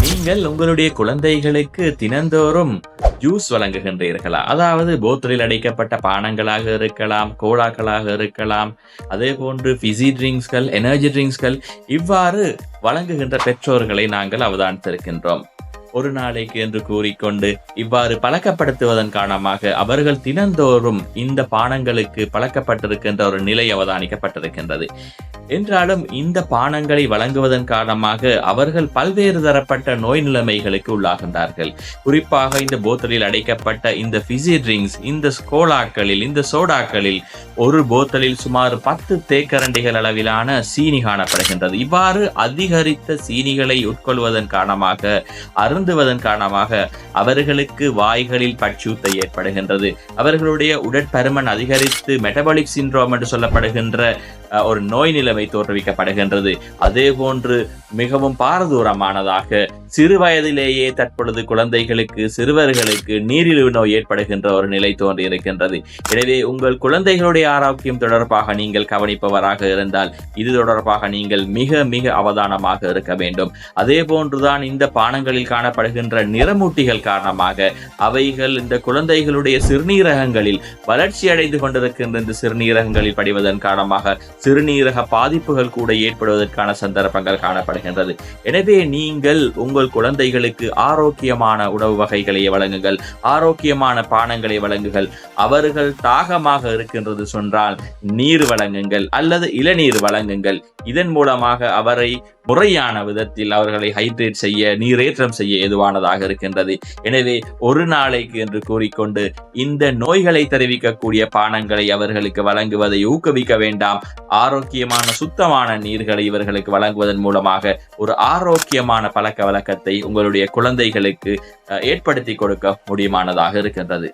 நீங்கள் உங்களுடைய குழந்தைகளுக்கு தினந்தோறும் ஜூஸ் வழங்குகின்றீர்களா? அதாவது போத்தலில் அடைக்கப்பட்ட பானங்களாக இருக்கலாம், கோலாக்களாக இருக்கலாம், அதே போன்று ஃபிஸி ட்ரிங்க்ஸ்கள், எனர்ஜி ட்ரிங்க்ஸ்கள் இவ்வாறு வழங்குகின்ற பெற்றோர்களை நாங்கள் அவதானித்திருக்கின்றோம். ஒரு நாளைக்கு என்று கூறிக்கொண்டு இவ்வாறு பழக்கப்படுத்துவதன் காரணமாக அவர்கள் தினந்தோறும் இந்த பானங்களுக்கு பழக்கப்பட்டிருக்கின்ற ஒரு நிலை அவதானிக்கப்பட்டிருக்கின்றது. என்றாலும் இந்த பானங்களை வழங்குவதன் காரணமாக அவர்கள் பல்வேறு தரப்பட்ட நோய் நிலைமைகளுக்கு உள்ளாகின்றார்கள். குறிப்பாக இந்த போத்தலில் அடைக்கப்பட்ட இந்த ஃபிஸி ட்ரிங்க்ஸ், இந்த கோலாக்களில், இந்த சோடாக்களில் ஒரு போத்தலில் சுமார் 10 தேக்கரண்டிகள் அளவிலான சீனி காணப்படுகின்றது. இவ்வாறு அதிகரித்த சீனிகளை உட்கொள்வதன் காரணமாக, அருந்துவதன் காரணமாக அவர்களுக்கு வாய்களில் பச்சூத்தை ஏற்படுகின்றது. அவர்களுடைய உடற்பருமன் அதிகரித்து மெட்டபாலிக் சிண்ட்ரோம் என்று சொல்லப்படுகின்ற ஒரு நோய் நிலைமை தோற்றுவிக்கப்படுகின்றது. அதே போன்று மிகவும் பாரதூரமானதாக சிறு வயதிலேயே தற்பொழுது குழந்தைகளுக்கு, சிறுவர்களுக்கு நீரிழிவு நோய் ஏற்படுகின்ற ஒரு நிலை தோன்றி இருக்கின்றது. எனவே உங்கள் குழந்தைகளுடைய ஆரோக்கியம் தொடர்பாக நீங்கள் கவனிப்பவராக இருந்தால் இது தொடர்பாக நீங்கள் மிக மிக அவதானமாக இருக்க வேண்டும். அதே போன்றுதான் இந்த பானங்களில் காணப்படுகின்ற நிறமூட்டிகள் காரணமாக அவைகள் இந்த குழந்தைகளுடைய சிறுநீரகங்களில் வளர்ச்சி அடைந்து கொண்டிருக்கின்ற இந்த சிறுநீரகங்களில் படிவதன் காரணமாக சிறுநீரக பாதிப்புகள் கூட ஏற்படுவதற்கான சந்தர்ப்பங்கள் காணப்படுகின்றது. எனவே நீங்கள் உங்கள் குழந்தைகளுக்கு ஆரோக்கியமான உணவு வகைகளை வழங்குங்கள், ஆரோக்கியமான பானங்களை வழங்குங்கள். அவர்கள் தாகமாக இருக்கின்றது சொன்னால் நீர் வழங்குங்கள் அல்லது இளநீர் வழங்குங்கள். இதன் மூலமாக அவரை முறையான விதத்தில் அவர்களை ஹைட்ரேட் செய்ய, நீரேற்றம் செய்ய ஏதுவானதாக இருக்கின்றது. எனவே ஒரு நாளைக்கு என்று கூறிக்கொண்டு இந்த நோய்களை தெரிவிக்கக்கூடிய பானங்களை அவர்களுக்கு வழங்குவதை ஊக்குவிக்க வேண்டாம். ஆரோக்கியமான சுத்தமான நீர்களை இவர்களுக்கு வழங்குவதன் மூலமாக ஒரு ஆரோக்கியமான பழக்க வழக்கத்தை உங்களுடைய குழந்தைகளுக்கு ஏற்படுத்தி கொடுக்க முடியுமானதாக இருக்கின்றது.